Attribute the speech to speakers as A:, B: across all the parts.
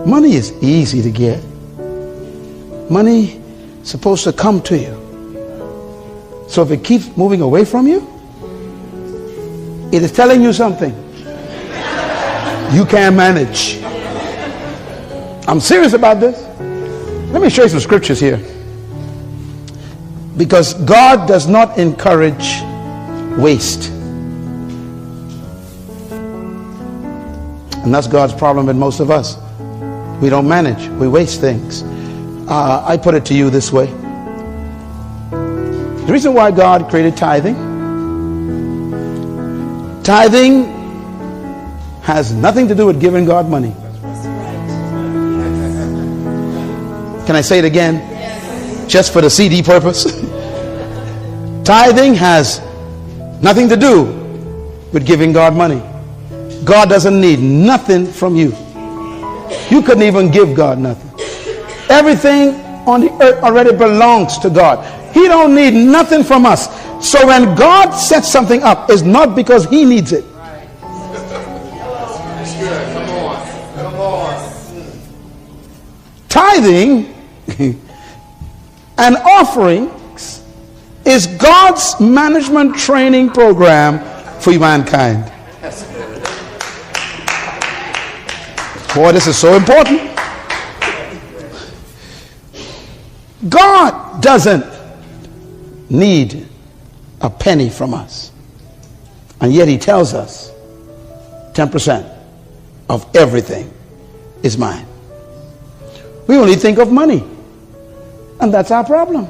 A: Money is easy to get. Money is supposed to come to you. So if it keeps moving away from you, it is telling you something you can't manage. I'm serious about this. Let me show you some scriptures here. Because God does not encourage waste. And that's God's problem with most of us. We don't manage. We waste things. I put it to you this way. The reason why God created tithing has nothing to do with giving God money. Can I say it again? Yes. Just for the CD purpose? Tithing has nothing to do with giving God money. God doesn't need nothing from you. You couldn't even give God nothing. Everything on the earth already belongs to God. He don't need nothing from us. So when God sets something up, it's not because he needs it. Come on. Tithing and offerings is God's management training program for mankind. Boy, this is so important. God doesn't need a penny from us. And yet he tells us 10% of everything is mine. We only think of money. And that's our problem.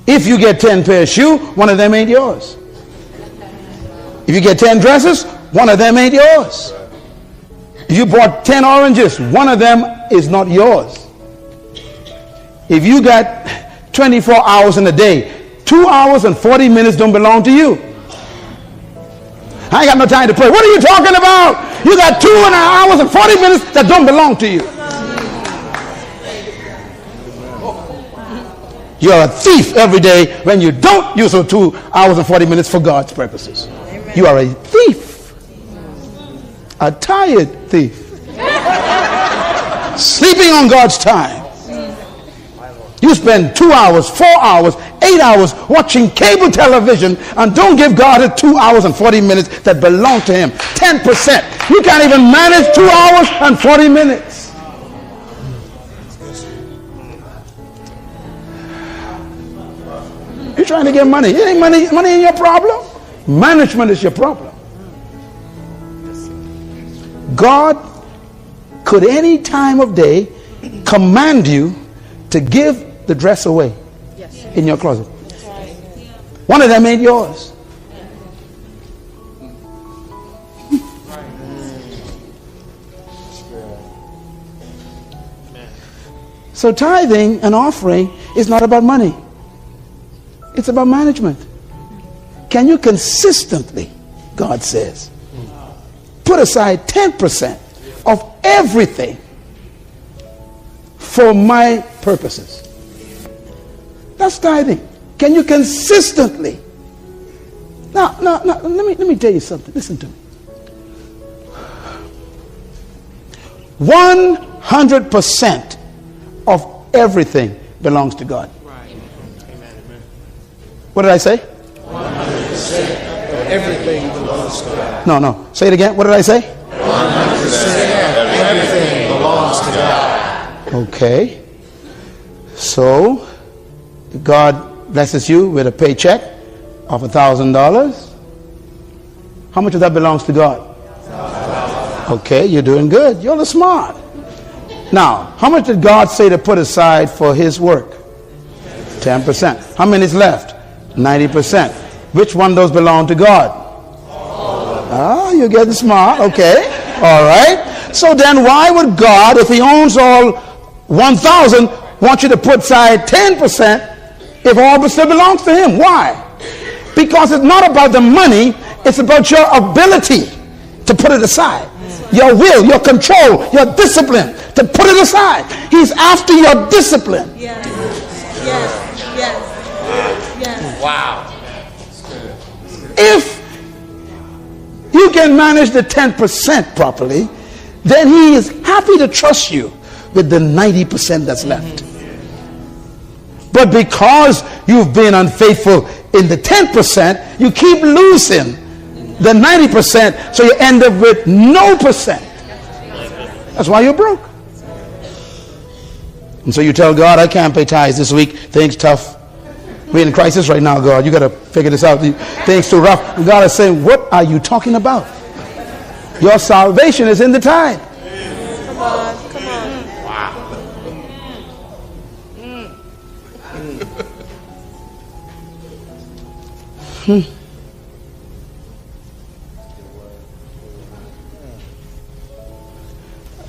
A: If you get 10 pairs of shoes, one of them ain't yours. If you get 10 dresses, one of them ain't yours. If you bought 10 oranges, one of them is not yours. If you got 24 hours in a day, 2 hours and 40 minutes don't belong to you. I ain't got no time to pray. What are you talking about? You got 2 hours and 40 minutes that don't belong to you. You're a thief every day when you don't use those 2 hours and 40 minutes for God's purposes. Amen. You are a thief. A tired thief. Sleeping on God's time. You spend 2 hours, 4 hours, 8 hours watching cable television and don't give God the 2 hours and 40 minutes that belong to him. 10%. You can't even manage 2 hours and 40 minutes. You're trying to get money. It ain't money ain't your problem. Management is your problem. God could any time of day command you to give the dress away in your closet. One of them ain't yours. So tithing and offering is not about money. It's about management. Can you consistently, God says, put aside 10% of everything for my purposes? That's tithing. Can you consistently? Now, let me tell you something. Listen to me. 100% of everything belongs to God. What did I say? 100% of everything belongs to God. No. Say it again. What did I say? 100% of everything belongs to God. Okay. So, God blesses you with a paycheck of $1,000. How much of that belongs to God? Okay, you're doing good. You're smart. Now, how much did God say to put aside for his work? 10%. How many is left? 90%. Which one of those belong to God? Ah, you're getting smart. Okay. All right. So then why would God, if he owns all 1,000, want you to put aside 10% if all still belongs to him? Why? Because it's not about the money. It's about your ability to put it aside. Your will, your control, your discipline to put it aside. He's after your discipline.
B: Yes.
C: Wow.
A: If you can manage the 10% properly, then he is happy to trust you with the 90% that's left. But because you've been unfaithful in the 10%, you keep losing the 90%, so you end up with no percent. That's why you're broke. And so you tell God, I can't pay tithes this week. Things tough. We're in crisis right now, God. You got to figure this out. Things too rough. And God is saying, what are you talking about? Your salvation is in the tithe.
C: Come on, come on. Wow.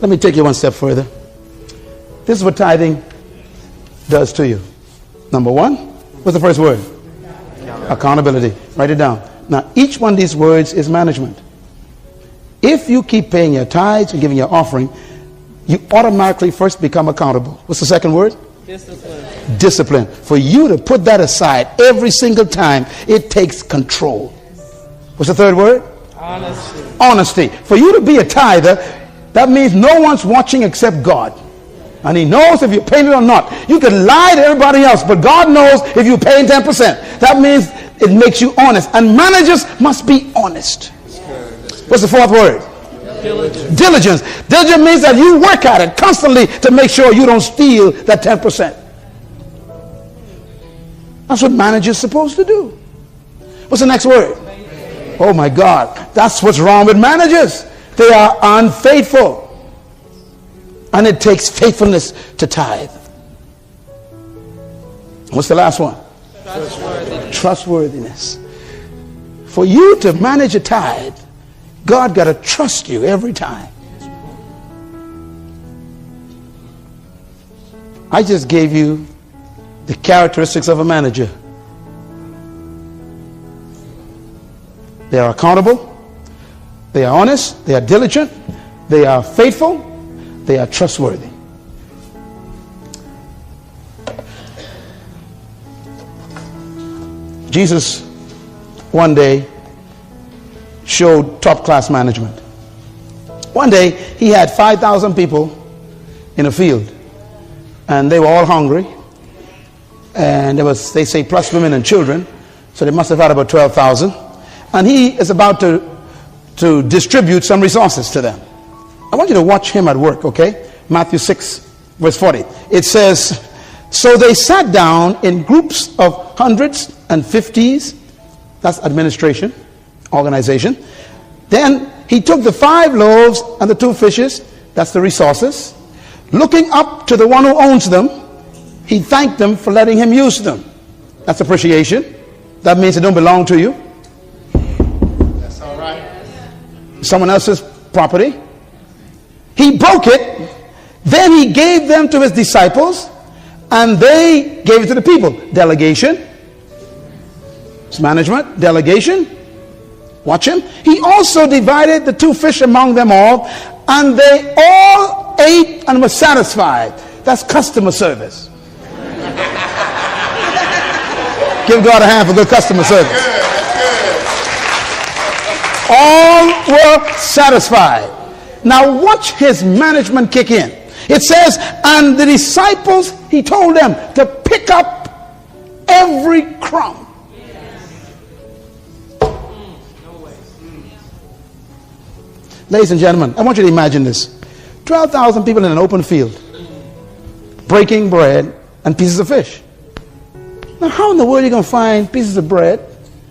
A: Let me take you one step further. This is what tithing does to you. Number one, what's the first word? Accountability. Write it down. Now, each one of these words is management. If you keep paying your tithes and giving your offering, you automatically first become accountable. What's the second word?
C: Discipline.
A: Discipline. For you to put that aside every single time, it takes control. What's the third word?
C: Honesty.
A: Honesty. For you to be a tither, that means no one's watching except God. And he knows if you're paying it or not. You can lie to everybody else, but God knows if you're paying 10%. That means it makes you honest. And managers must be honest. What's the fourth word?
C: Diligence.
A: Diligence. Diligence means that you work at it constantly to make sure you don't steal that 10%. That's what managers are supposed to do. What's the next word? Oh my God. That's what's wrong with managers. They are unfaithful. And it takes faithfulness to tithe. What's the last one?
C: Trustworthiness.
A: Trustworthiness. For you to manage a tithe, God got to trust you every time. I just gave you the characteristics of a manager. They are accountable. They are honest. They are diligent. They are faithful. They are trustworthy. Jesus one day showed top-class management. One day he had 5,000 people in a field, and they were all hungry, and there was, they say, plus women and children, so they must have had about 12,000, and he is about to distribute some resources to them. I want you to watch him at work, okay? Matthew 6 verse 40. It says, so they sat down in groups of hundreds and 50s. That's administration, organization. Then he took the 5 loaves and the 2 fishes. That's the resources. Looking up to the one who owns them, he thanked them for letting him use them. That's appreciation. That means they don't belong to you.
B: That's all right.
A: Someone else's property. He broke it. Then he gave them to his disciples, and they gave it to the people. Delegation. It's management. Delegation. Watch him. He also divided the 2 fish among them all, and they all ate and were satisfied. That's customer service. Give God a hand for good customer service. All were satisfied. Now watch his management kick in. It says, and the disciples, he told them to pick up every crumb. Ladies and gentlemen, I want you to imagine this. 12,000 people in an open field, breaking bread and pieces of fish. Now how in the world are you going to find pieces of bread,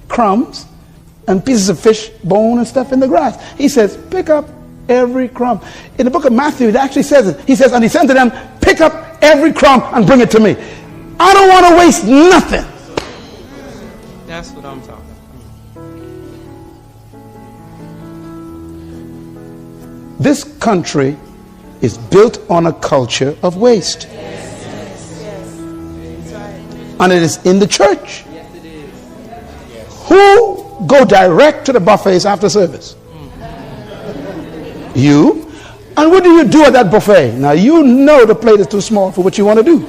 A: crumbs, and pieces of fish, bone and stuff in the grass? He says, pick up every crumb. In the book of Matthew, it actually says it. He says, and he said to them, pick up every crumb and bring it to me. I don't want to waste nothing.
C: That's what I'm talking about.
A: This country is built on a culture of waste. And it is in the church.
C: Yes, it is.
A: Who go direct to the buffets after service? You. And what do you do at that buffet? Now you know the plate is too small for what you want to do.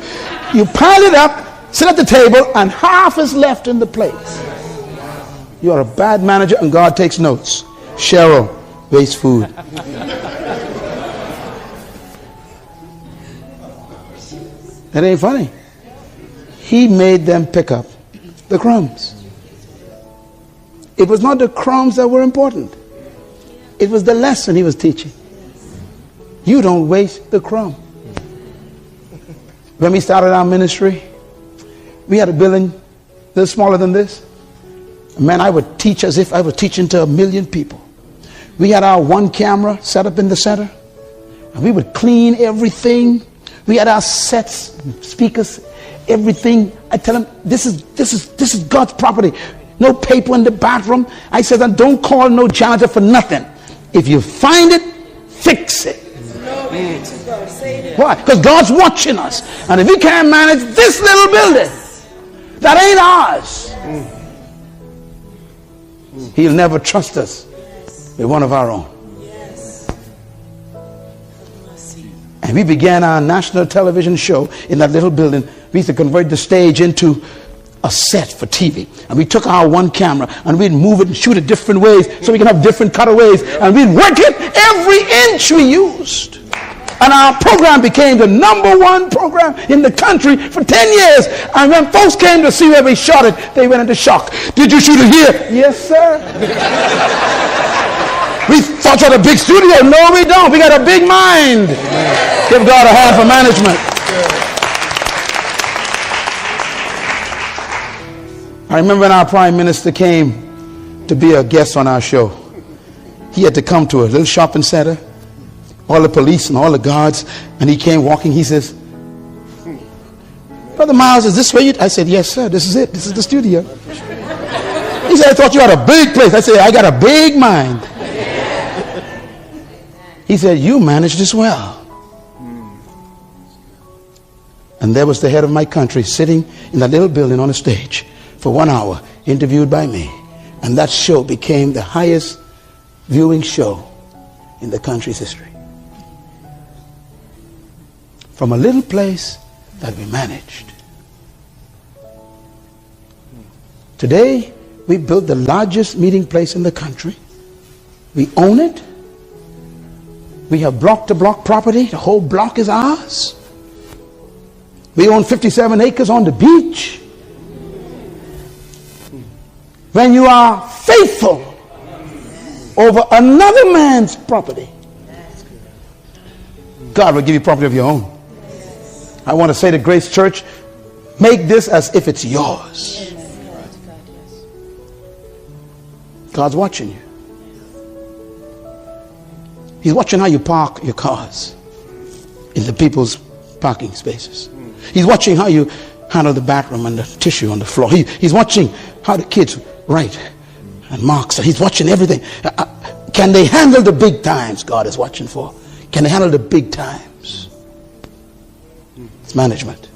A: You pile it up, sit at the table, and half is left in the plate. You are a bad manager, and God takes notes. Cheryl, waste food. That ain't funny. He made them pick up the crumbs. It was not the crumbs that were important. It was the lesson he was teaching. You don't waste the crumb. When we started our ministry, we had a building a little smaller than this. Man, I would teach as if I was teaching to 1 million people. We had our one camera set up in the center, and we would clean everything. We had our sets, speakers, everything. I tell them, this is God's property. No paper in the bathroom. I said, don't call no janitor for nothing. If you find it, fix it. Why? Because God's watching us. And if we can't manage this little building, that ain't ours. He'll never trust us with one of our own. And we began our national television show in that little building. We used to convert the stage into a set for TV. And we took our one camera and we'd move it and shoot it different ways so we can have different cutaways. And we'd work it every inch we used. And our program became the #1 program in the country for 10 years. And when folks came to see where we shot it, they went into shock. Did you shoot it here? Yes, sir. We thought you had a big studio. No, we don't. We got a big mind. Give God a hand for management. I remember when our prime minister came to be a guest on our show. He had to come to a little shopping center. All the police and all the guards. And he came walking. He says, Brother Miles, is this where you... I said, yes, sir. This is it. This is the studio. He said, I thought you had a big place. I said, I got a big mind. He said, you managed this well. And there was the head of my country sitting in that little building on a stage for 1 hour, interviewed by me. And that show became the highest viewing show in the country's history. From a little place that we managed. Today, we built the largest meeting place in the country. We own it. We have block-to-block property. The whole block is ours. We own 57 acres on the beach. When you are faithful over another man's property, God will give you property of your own. I want to say to Grace Church, make this as if it's yours. God's watching you. He's watching how you park your cars in the people's parking spaces. He's watching how you handle the bathroom and the tissue on the floor. He's watching how the kids write and mark. So he's watching everything. Can they handle the big times God is watching for? Can they handle the big times? It's management.